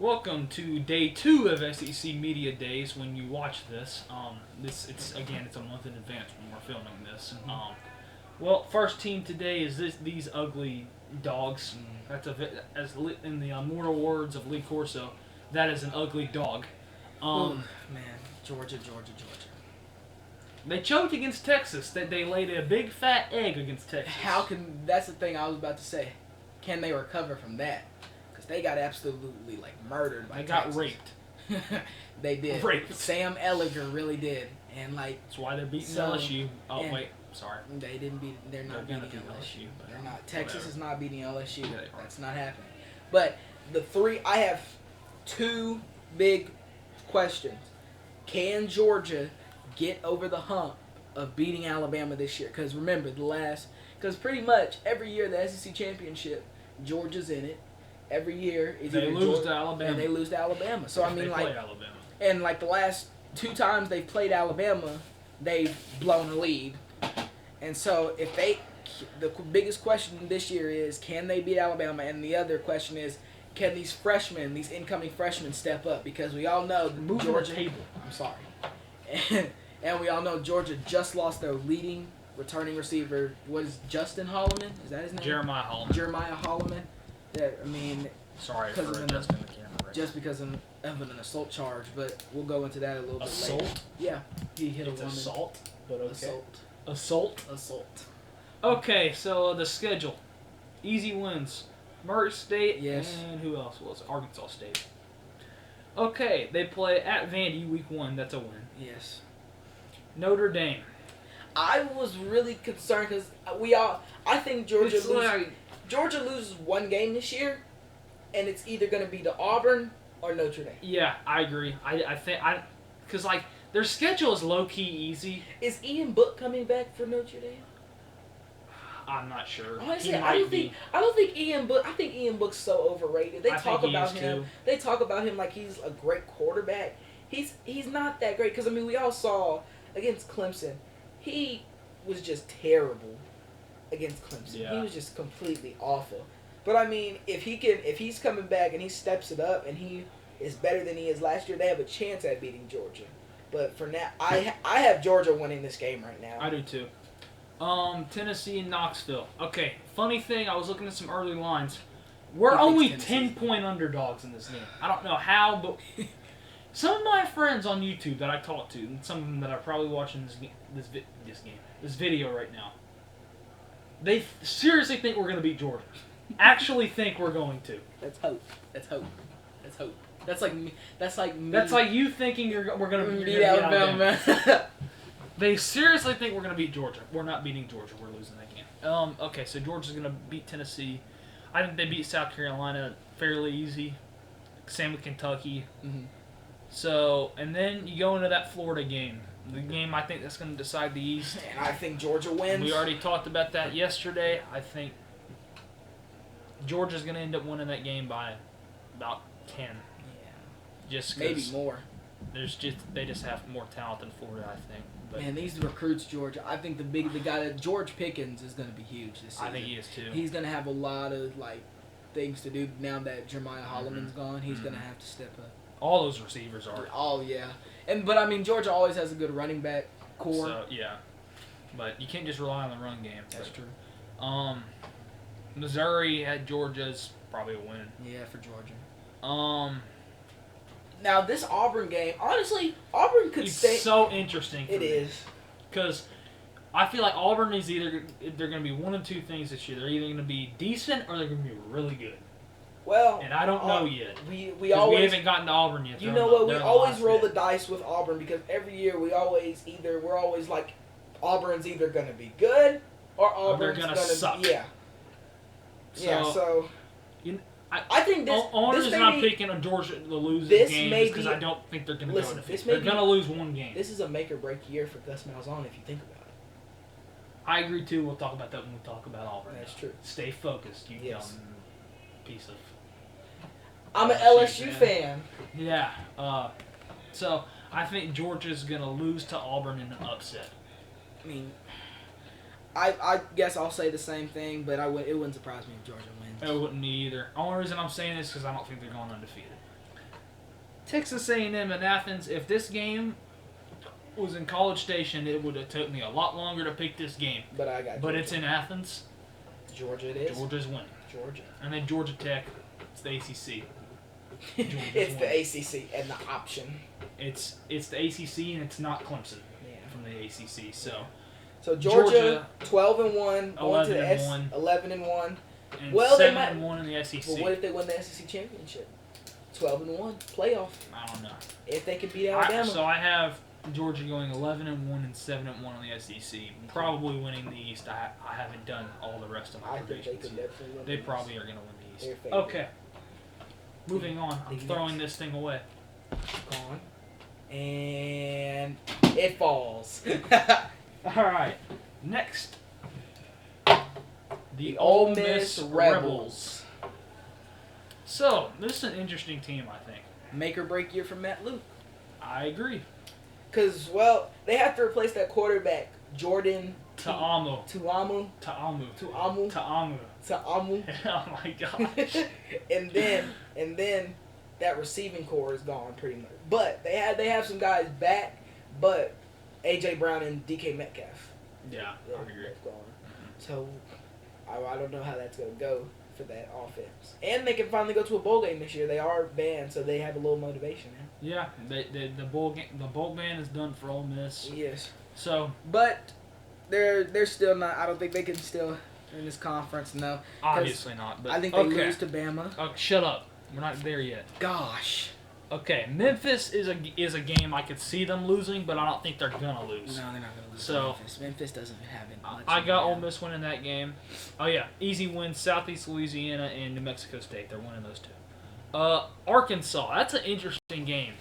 Welcome to day 2 of SEC Media Days. When you watch this, it's a month in advance when we're filming this. First team today is these ugly dogs. That's in the immortal words of Lee Corso, that is an ugly dog. Georgia. They choked against Texas. They laid a big fat egg against Texas. That's the thing I was about to say. Can they recover from that? Because they got absolutely murdered by Texas. Got raped. They did. Raped. Sam Ellinger really did, and that's why they're beating LSU. Oh wait, sorry. They didn't beat. They're not beating LSU. They're not. Texas is not beating LSU. Yeah, that's not happening. But I have two big questions. Can Georgia get over the hump of beating Alabama this year? Because remember, because pretty much every year the SEC championship, Georgia's in it. Every year they lose to Alabama. And they lose to Alabama. So they play Alabama. And the last 2 times they've played Alabama, they've blown a lead. And so the biggest question this year is, can they beat Alabama? And the other question is, can these incoming freshmen step up? Because we all know Georgia. I'm sorry. And we all know Georgia just lost their leading returning receiver. What is Justin Holloman? Is that his name? Jeremiah Holloman. Sorry for adjusting the camera. Just because of an assault charge, but we'll go into that a little bit later. Assault? Yeah, he hit a woman. Assault, but okay. Assault. Okay, so the schedule. Easy wins. Murray State, yes. And who else was it? Arkansas State. Okay, they play at Vandy week 1. That's a win. Yes. Notre Dame. I was really concerned because I think Georgia loses one game this year, and it's either going to be to Auburn or Notre Dame. Yeah, I agree. I think because their schedule is low key easy. Is Ian Book coming back for Notre Dame? I'm not sure. Honestly, I don't think Ian Book. I think Ian Book's so overrated. They talk about him like he's a great quarterback. He's not that great because we all saw against Clemson, he was just terrible against Clemson. Yeah. He was just completely awful. But if he's coming back and he steps it up and he is better than he is last year, they have a chance at beating Georgia. But for now, I have Georgia winning this game right now. I do too. Tennessee and Knoxville. Okay, funny thing, I was looking at some early lines. We're only 10-point underdogs in this game. I don't know how, but some of my friends on YouTube that I talk to, and some of them that are probably watching this video right now, they seriously think we're going to beat Georgia. Actually think we're going to. That's hope. That's like me. That's like you thinking we're going to beat Alabama. They seriously think we're going to beat Georgia. We're not beating Georgia. We're losing that game. Okay, so Georgia's going to beat Tennessee. I think they beat South Carolina fairly easy. Same with Kentucky. Mm-hmm. So, and then you go into that Florida game. The game I think that's going to decide the East. And I think Georgia wins. We already talked about that yesterday. I think Georgia's going to end up winning that game by about 10. Yeah. Just maybe more. They just have more talent than Florida, I think. But man, these recruits, Georgia. I think the guy that George Pickens is going to be huge this season. I think he is too. He's going to have a lot of things to do now that Jeremiah Holloman's gone. He's going to have to step up. All those receivers are. Oh yeah, but Georgia always has a good running back core. So yeah, but you can't just rely on the run game. That's true. Missouri at Georgia's probably a win. Yeah, for Georgia. Now this Auburn game, honestly, Auburn could stay. It's so interesting. It is because I feel like Auburn is they're going to be one of two things this year. They're either going to be decent or they're going to be really good. Well, and I don't know yet. We haven't gotten to Auburn yet. You know what? We always roll the dice with Auburn because every year we're always like Auburn's either going to be good or Auburn's going to suck. Yeah. So I think this. Only reason I'm picking on Georgia to lose this game is because I don't think they're going to go undefeated. They're going to lose one game. This is a make or break year for Gus Malzahn if you think about it. I agree too. We'll talk about that when we talk about Auburn. That's true. Stay focused, you dumb piece of. I'm an LSU fan. Yeah. So I think Georgia's going to lose to Auburn in an upset. I guess I'll say the same thing, but it wouldn't surprise me if Georgia wins. It wouldn't me either. The only reason I'm saying this is because I don't think they're going undefeated. Texas A&M and Athens. If this game was in College Station, it would have took me a lot longer to pick this game. But I got. But it's in Athens. Georgia. It is. Georgia's winning. Georgia. And then Georgia Tech. It's the ACC. It's the ACC and the option. It's the ACC and it's not Clemson. Yeah. From the ACC. So Georgia 12-1, going to the 11-1. And well, 7-1 in the SEC. But what if they win the SEC championship? 12-1 playoff. I don't know. If they could beat Alabama. So I have Georgia going 11-1 and 7-1 in the SEC. Probably winning the East. I haven't done all the rest of my predictions. Think they could definitely win. They probably are going to win the East. Okay. Moving on. I'm throwing this thing away. Gone. And it falls. All right. Next. The Ole Miss Rebels. So, this is an interesting team, I think. Make or break year for Matt Luke. I agree. Because, well, they have to replace that quarterback, Jordan Ta'amu. Oh my gosh. and then that receiving core is gone pretty much. But they have some guys back, but AJ Brown and DK Metcalf. Yeah, I agree. Gone. So I don't know how that's gonna go for that offense. And they can finally go to a bowl game this year. They are banned, so they have a little motivation now. Yeah, the bowl ban is done for Ole Miss. Yes. So, but they're still not. I don't think they can still in this conference. No, obviously not. But I think they lose to Bama. Oh, shut up. We're not there yet. Gosh. Okay, Memphis is a game I could see them losing, but I don't think they're gonna lose. No, they're not gonna lose. So Memphis doesn't have it much. I got Ole Miss winning that game. Oh yeah, easy win. Southeast Louisiana and New Mexico State. They're winning those two. Arkansas. That's an interesting game,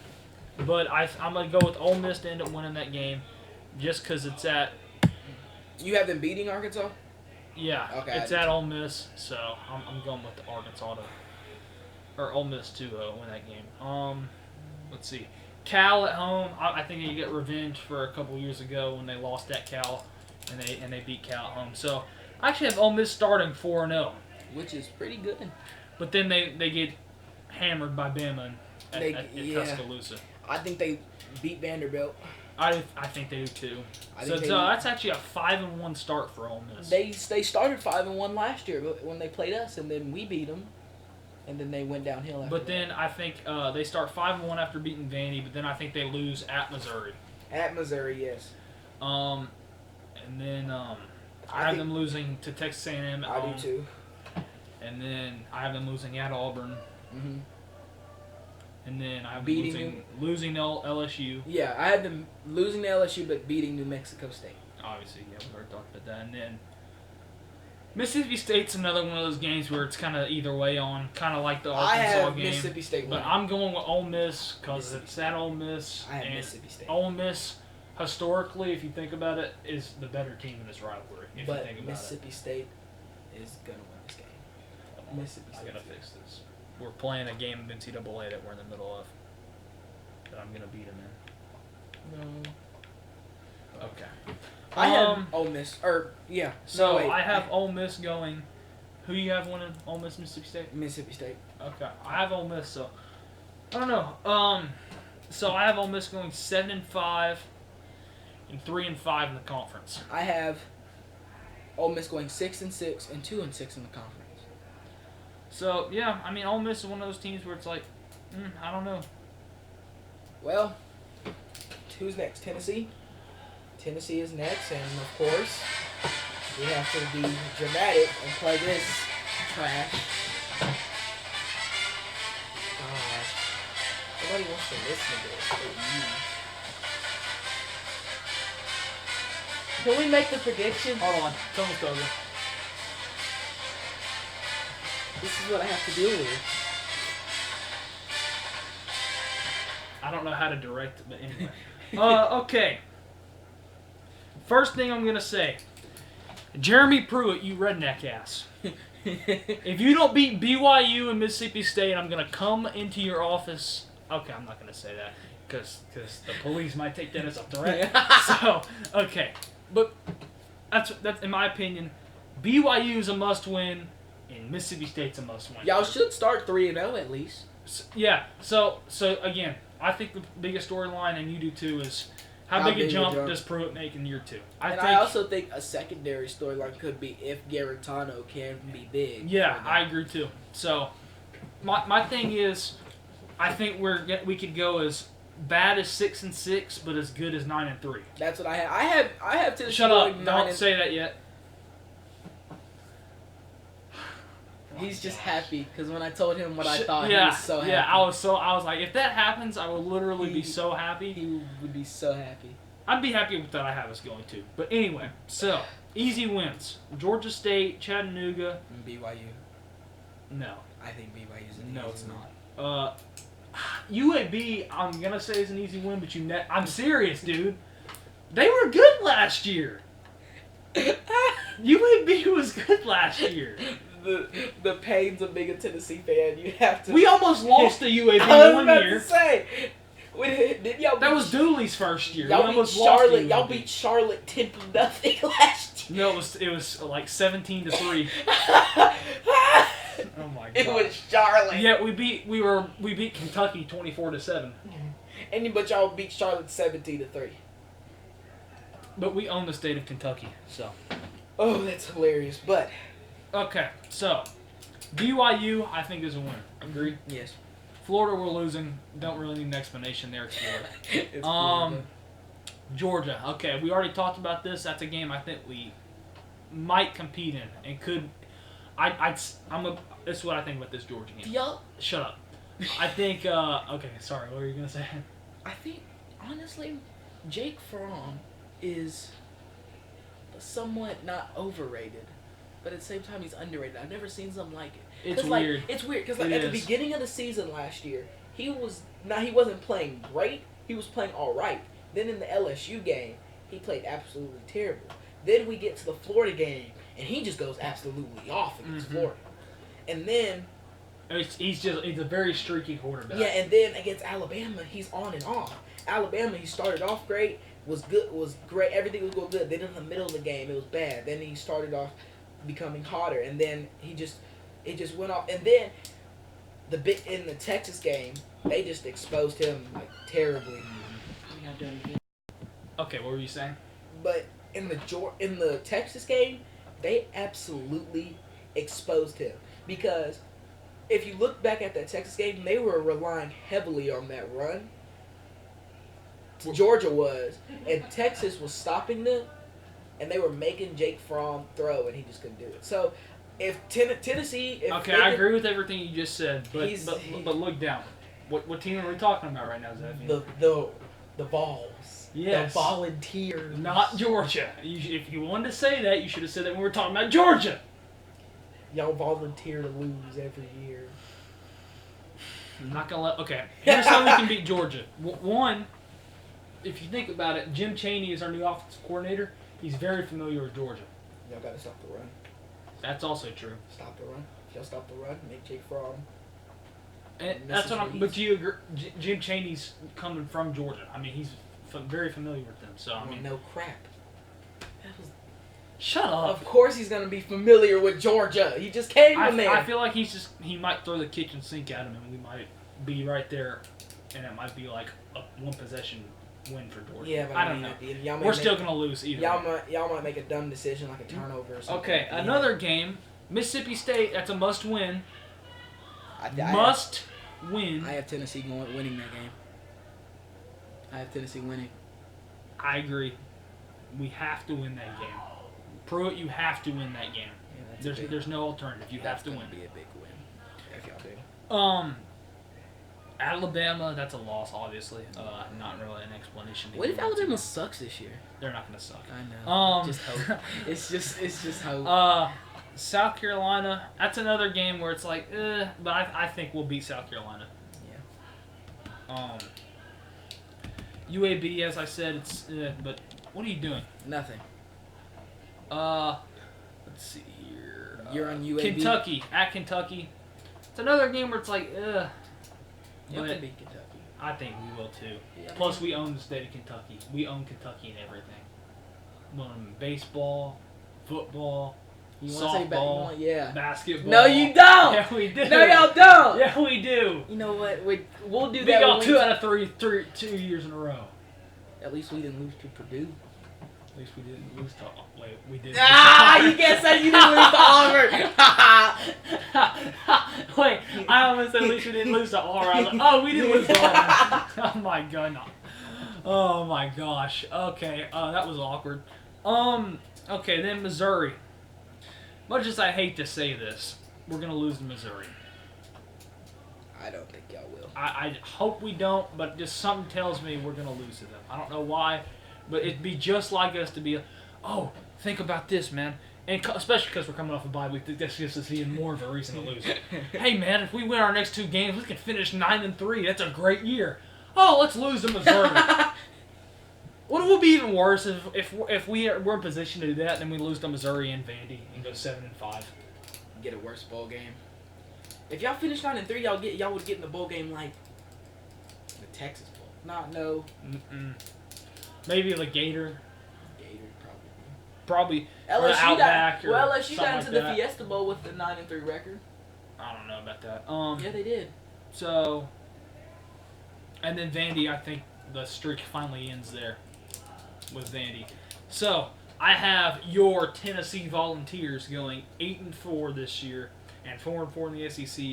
but I'm gonna go with Ole Miss to end up winning that game, just because it's at. You have them beating Arkansas? Yeah. Okay. It's at Ole Miss, so I'm going with the Arkansas or Ole Miss to win that game. Let's see. Cal at home. I think they get revenge for a couple years ago when they lost at Cal, and they beat Cal at home. So I actually have Ole Miss starting 4-0, which is pretty good. But then they get hammered by Bama at Tuscaloosa. I think they beat Vanderbilt. I think they do too. So that's actually a 5-1 start for Ole Miss. They started 5-1 last year when they played us, and then we beat them. And then they went downhill after then I think they start 5-1 after beating Vandy, but then I think they lose at Missouri. At Missouri, yes. And then I have them losing to Texas A&M at home. I do too. And then I have them losing at Auburn. Mm-hmm. And then I have them losing to LSU. Yeah, I had them losing to LSU but beating New Mexico State. Obviously, yeah, we already talked about that. And then Mississippi State's another one of those games where it's kind of either way on, kind of like the Arkansas game. Mississippi State but I'm going with Ole Miss because it's at Ole Miss. I have Mississippi State. Ole Miss, historically, if you think about it, is the better team in this rivalry. If you think about Mississippi State is going to win this game. Mississippi State. I got to fix this. We're playing a game of NCAA that we're in the middle of that I'm going to beat them in. No. Okay. I have Ole Miss. So I have Ole Miss going. Who you have winning? Ole Miss, Mississippi State? Mississippi State. Okay. I have Ole Miss, so I don't know. So I have Ole Miss going 7-5 and 3-5 in the conference. I have Ole Miss going 6-6 and 2-6 in the conference. So yeah, I mean Ole Miss is one of those teams where it's like, I don't know. Well, who's next? Tennessee? Tennessee is next, and of course, we have to be dramatic and play this trash. Gosh. Nobody wants to listen to this but you. Can we make the prediction? Hold on. It's almost over. This is what I have to deal with. I don't know how to direct it, but anyway. Okay. First thing I'm going to say. Jeremy Pruitt, you redneck ass. If you don't beat BYU and Mississippi State, I'm going to come into your office. Okay, I'm not going to say that because the police might take that as a threat. So, okay. But that's in my opinion, BYU is a must-win and Mississippi State's a must-win. Y'all should start 3-0 at least. Yeah. So again, I think the biggest storyline, and you do too, is how big a jump does Pruitt make in year 2? I also think a secondary storyline could be if Garantano can be big. Yeah, I agree too. So my thing is, I think we could go as bad as 6-6, but as good as 9-3. That's what I have. I have Tennessee. Shut up! Don't say that yet. He's just happy because when I told him what I thought, he was so happy. Yeah, I was like, if that happens, I will literally be so happy. He would be so happy. I'd be happy with that. I have us going to. But anyway, so easy wins: Georgia State, Chattanooga, BYU. No, I think BYU's an no, easy it's win. not. UAB, I'm gonna say is an easy win, but I'm serious, dude. They were good last year. UAB was good last year. The pains of being a Tennessee fan, you have to. We almost lost to UAB I was one about year. to say, did y'all? That was Dooley's first year. Y'all beat Charlotte. Y'all beat Charlotte 10-0 last year. No, it was like 17-3. Oh my god. It was Charlotte. Yeah, we beat Kentucky 24-7. But y'all beat Charlotte 17-3. But we own the state of Kentucky, so. Oh, that's hilarious. But okay, so BYU I think is a winner. Agree? Yes. Florida we're losing. Don't really need an explanation there. It's Florida. It's Florida. Georgia. Okay, we already talked about this. That's a game I think we might compete in and could. This is what I think about this Georgia game. Y'all shut up. I think. Okay, sorry. What were you gonna say? I think honestly, Jake Fromm is somewhat not overrated, but at the same time he's underrated. I've never seen something like it. It's weird. It's weird because at the beginning of the season last year, he wasn't playing great. He was playing all right. Then in the LSU game, he played absolutely terrible. Then we get to the Florida game, and he just goes absolutely off against Florida. And then he's a very streaky quarterback. Yeah, and then against Alabama, he's on and off. Alabama, he started off great, was great, everything was going good. Then in the middle of the game, it was bad. Then he started off becoming hotter, and then it just went off. And then in the Texas game, they just exposed him like terribly. Okay, what were you saying? But in the Texas game, they absolutely exposed him because if you look back at that Texas game, they were relying heavily on that run. Georgia was, and Texas was stopping them, and they were making Jake Fromm throw, and he just couldn't do it. So, if Tennessee, I agree with everything you just said, but look down. What team are we talking about right now, Zephyr? The Vols. Yes. The Volunteers. Not Georgia. If you wanted to say that, you should have said that when we were talking about Georgia. Y'all volunteer to lose every year. I'm not gonna let. Okay, here's how we can beat Georgia. One, if you think about it, Jim Chaney is our new offensive coordinator. He's very familiar with Georgia. Y'all gotta stop the run. That's also true. Stop the run. If y'all stop the run, make Jake Fromm. And that's what I'm. But do you agree? Jim Chaney's coming from Georgia. I mean, he's very familiar with them. So I mean, no crap. Shut up. Of course he's going to be familiar with Georgia. He just came from there. I feel like he might throw the kitchen sink at him and we might be right there and it might be like a one possession win for Georgia. Yeah, but I don't know. We're still going to lose either. Y'all might make a dumb decision like a turnover or something. Okay, another game. Mississippi State, that's a must win. Win. I have Tennessee winning that game. I have Tennessee winning. I agree. We have to win that game. Pruitt, you have to win that game. Yeah, there's no alternative. You have to win. That's going to be a big win if y'all do. Alabama, that's a loss, obviously. Not really an explanation. What if Alabama sucks this year? They're not going to suck. I know. Just hope. It's just hope. South Carolina, that's another game where it's like, but I think we'll beat South Carolina. Yeah. UAB, as I said, it's but what are you doing? Nothing. Let's see here. You're on UAB. Kentucky, at Kentucky. It's another game where it's like, Y'all can beat Kentucky. I think we will too. Yeah, Plus, we own the state of Kentucky. We own Kentucky in everything. We own them in baseball, football. You want to say softball, yeah. basketball. No, you don't. Yeah, we do. No, y'all don't. Yeah, we do. You know what? We'll do We that. got 2 out of 3, 2 years in a row. At least we didn't lose to Purdue. At least we didn't lose to. Wait, we did. You can't say you didn't lose to Auburn. Wait, I almost said at least we didn't lose to Auburn. I was like, oh, we didn't lose to Auburn. Oh my god. No. Oh my gosh. Okay, that was awkward. Okay, then Missouri. Much as I hate to say this, we're gonna lose to Missouri. I don't think y'all will. I hope we don't, but just something tells me we're gonna lose to them. I don't know why, but it'd be just like us to be, oh, think about this, man. And especially because we're coming off a bye week, that's just even more of a reason to lose. Hey, man, if we win our next 2 games, we can finish 9-3. That's a great year. Oh, let's lose to Missouri. What would be even worse if we're in position to do that, and then we lose to Missouri and Vandy and go 7-5. Get a worse bowl game. If y'all finish 9-3, y'all would get in the bowl game like the Texas Bowl. No. Maybe the Gator. Gator Probably. LSU Outback got, well, LSU got into the that. Fiesta Bowl with the 9-3 record. I don't know about that. Yeah, they did. So, and then Vandy, I think the streak finally ends there with Vandy. So, I have your Tennessee Volunteers going 8-4 this year and 4-4 in the SEC,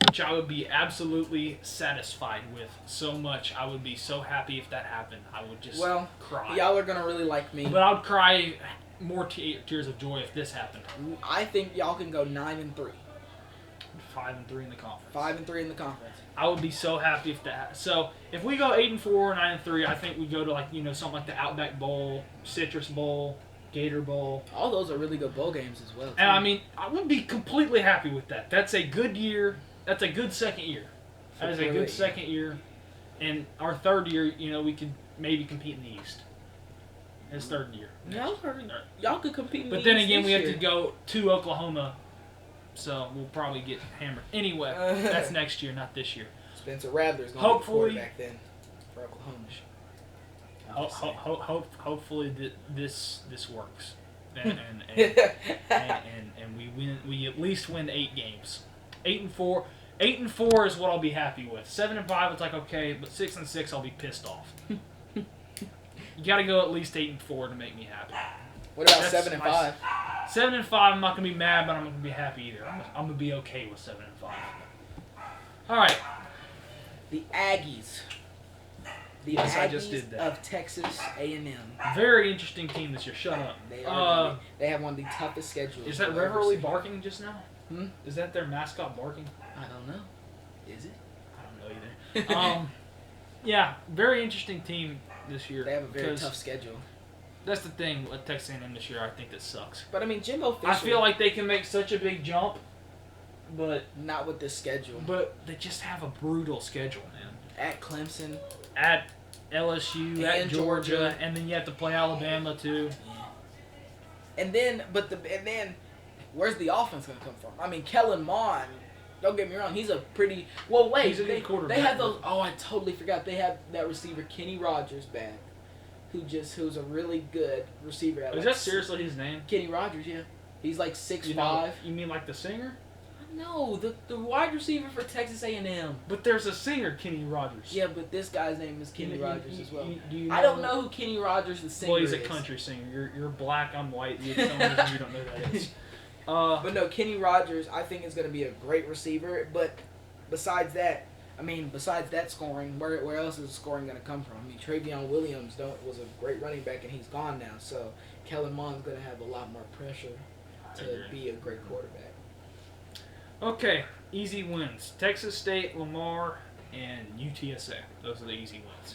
which I would be absolutely satisfied with so much. I would be so happy if that happened. I would just cry. Y'all are gonna really like me. But I would cry more tears of joy if this happened. I think y'all can go 9-3. 5-3 in the conference. 5-3 in the conference. I would be so happy if that. So if we go 8-4, 9-3, I think we go to something like the Outback Bowl, Citrus Bowl, Gator Bowl. All those are really good bowl games as well. Too. And I mean, I would be completely happy with that. That's a good year. That's a good second year. That is a good second year. And our third year, we could maybe compete in the East. His third year. Y'all could compete in the East. But then again, we have to go to Oklahoma. So we'll probably get hammered. Anyway, that's next year, not this year. Spencer Rattler's going to be the quarterback then for Oklahoma. Hopefully this works, and we win. We at least win 8 games. 8-4. 8-4 is what I'll be happy with. 7-5, it's like okay, but 6-6, I'll be pissed off. You got to go at least 8-4 to make me happy. What about 7-5? 7-5, I'm not gonna be mad, but I'm not gonna be happy either. I'm gonna be okay with 7-5. All right. The Aggies. The Aggies I just did that. of Texas A&M. Very interesting team this year. Shut up. They have one of the toughest schedules. Is that Reverly barking just now? Hmm? Is that their mascot barking? I don't know. Is it? I don't know either. Yeah, very interesting team this year. They have a very tough schedule. That's the thing with Texas A&M this year. I think that sucks. But I mean, Jimbo Fisher. I feel like they can make such a big jump, but not with this schedule. But they just have a brutal schedule, man. At Clemson, at LSU, and at Georgia, and then you have to play Alabama too. Yeah. And then, where's the offense gonna come from? I mean, Kellen Mond. Don't get me wrong, he's a pretty well. Wait, he's a good quarterback. They have those. Oh, I totally forgot. They have that receiver Kenny Rogers back. Who's a really good receiver. Is that seriously his name? Kenny Rogers, yeah. He's like 6'5". You mean like the singer? No, the wide receiver for Texas A&M. But there's a singer, Kenny Rogers. Yeah, but this guy's name is Kenny Rogers as well. Do I don't know who Kenny Rogers the singer is. Well, he's a country singer. You're black, I'm white. You don't know who that is. But no, Kenny Rogers, I think is going to be a great receiver. But besides that scoring, where else is the scoring going to come from? I mean, Travion Williams was a great running back, and he's gone now. So Kellen Mond's going to have a lot more pressure to be a great quarterback. Okay, easy wins. Texas State, Lamar, and UTSA. Those are the easy wins.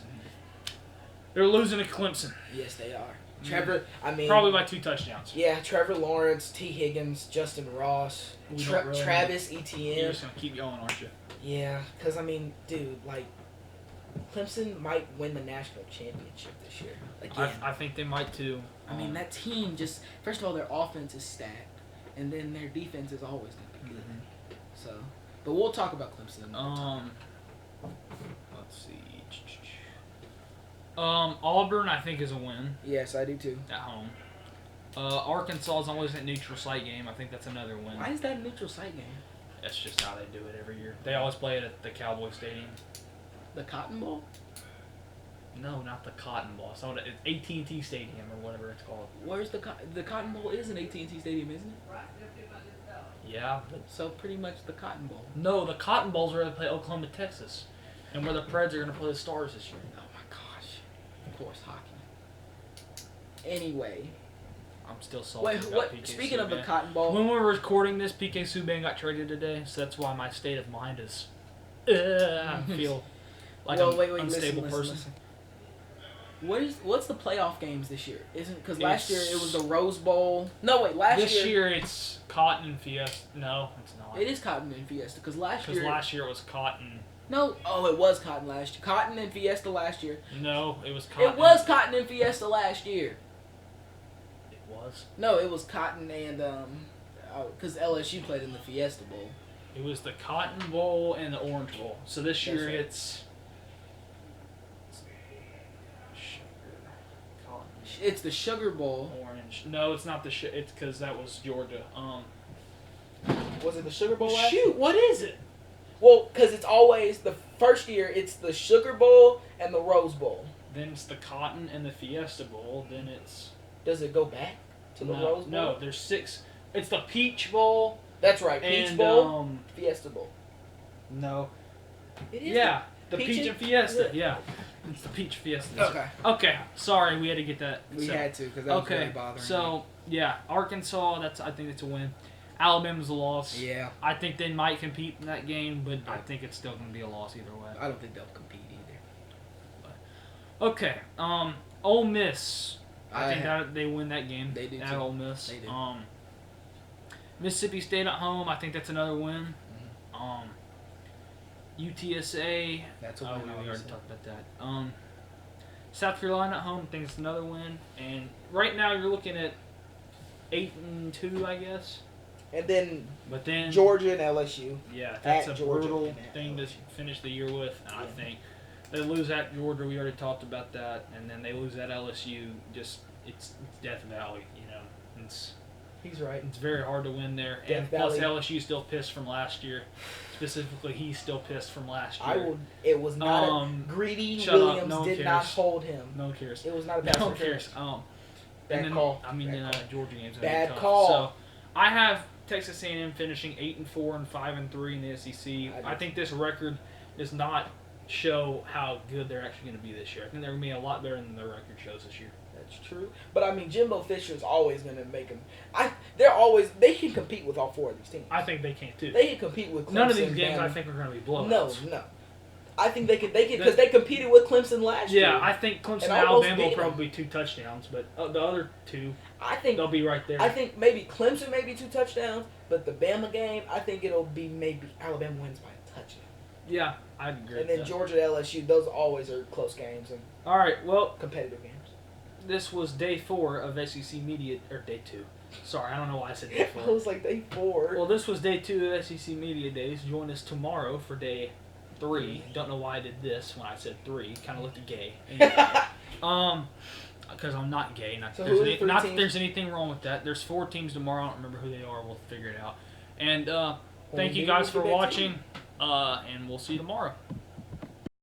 They're losing to Clemson. Yes, they are. Trevor, probably by 2 touchdowns. Yeah, Trevor Lawrence, T. Higgins, Justin Ross, Travis Etienne. You're just going to keep going, aren't you? Yeah, because, dude, Clemson might win the national championship this year. Again. I think they might, too. That team just, first of all, their offense is stacked, and then their defense is always going to be good. Mm-hmm. So, but we'll talk about Clemson. Let's see. Auburn, I think, is a win. Yes, I do, too. At home. Arkansas is always a neutral site game. I think that's another win. Why is that a neutral site game? That's just how they do it every year. They always play it at the Cowboy Stadium. The Cotton Bowl? No, not the Cotton Bowl. It's AT&T Stadium or whatever it's called. Where's the Cotton Bowl? Is an AT&T Stadium, isn't it? Yeah. But so pretty much the Cotton Bowl. No, the Cotton Bowl's where they play Oklahoma, Texas, and where the Preds are going to play the Stars this year. Oh my gosh! Of course, hockey. Anyway. I'm still salty. Wait, about what? PK Speaking Subban. of the Cotton Bowl, When we were recording this, PK Subban got traded today, so that's why my state of mind is. I feel like I'm an unstable person. Listen. What's the playoff games this year? Isn't because last year it was the Rose Bowl. No, wait, this year it's Cotton and Fiesta. No, it's not. It is Cotton and Fiesta because last year it was Cotton. No, it was Cotton last year. Cotton and Fiesta last year. No, it was Cotton. It was Cotton and Fiesta last year. It was. No, it was Cotton and because LSU played in the Fiesta Bowl. It was the Cotton Bowl and the Orange Bowl. So this year it's. It's the Sugar Bowl. Orange. No, it's not the it's because that was Georgia. Was it the Sugar Bowl last year? Shoot, what is it? Well, because it's always the first year. It's the Sugar Bowl and the Rose Bowl. Then it's the Cotton and the Fiesta Bowl. Then it's. Does it go back to the Rose Bowl? No, there's 6. It's the Peach Bowl. That's right, Peach Bowl, Fiesta Bowl. No. It is. Yeah, the Peach and Fiesta. Yeah. It's the Peach Fiesta. Okay. Okay. Sorry, we had to get that. We had to because that was really bothering me. Yeah, Arkansas. I think it's a win. Alabama's a loss. Yeah. I think they might compete in that game, but I think it's still going to be a loss either way. I don't think they'll compete either. But, okay. Ole Miss. I think that they win that game. They do at too. Ole Miss. They do. Mississippi State at home. I think that's another win. UTSA. That's a win. We already talked about that. South Carolina at home. I think it's another win. And right now you're looking at 8-2, I guess. And then, but then Georgia and LSU. Yeah, that's a brutal thing to finish the year with. And I think they lose at Georgia. We already talked about that. And then they lose at LSU. Just it's Death Valley. You know, He's right. It's very hard to win there. Death and Valley. Plus LSU's still pissed from last year. Specifically, he's still pissed from last year. It was not greedy. Williams did not hold him. No one cares. It was not a bad No one cares. Bad call. I mean, Georgia games. Bad call. So I have Texas A&M finishing 8-4 and 5-3 in the SEC. I think this record does not show how good they're actually going to be this year. I think they're going to be a lot better than their record shows this year. That's true. But I mean, Jimbo Fisher's always going to make them. They can compete with all 4 of these teams. I think they can too. They can compete with Clemson. None of these games I think are going to be blowouts. No. I think they can because they competed with Clemson last year. Yeah, I think Clemson and Alabama will probably be 2 touchdowns, but the other 2, I think they'll be right there. I think maybe Clemson may be 2 touchdowns, but the Bama game, I think it'll be maybe Alabama wins by a touchdown. Yeah, I agree. And then Georgia to LSU, those always are close games and all right, well, competitive games. This was day 4 of SEC Media, or day 2. Sorry, I don't know why I said day 4. I was like day 4. Well, this was day 2 of SEC Media Days. Join us tomorrow for day 3. Don't know why I did this when I said 3. Kind of looked gay. Anyway, because I'm not gay. Not that there's anything wrong with that. There's 4 teams tomorrow. I don't remember who they are. We'll figure it out. And thank you guys for watching. And we'll see you tomorrow.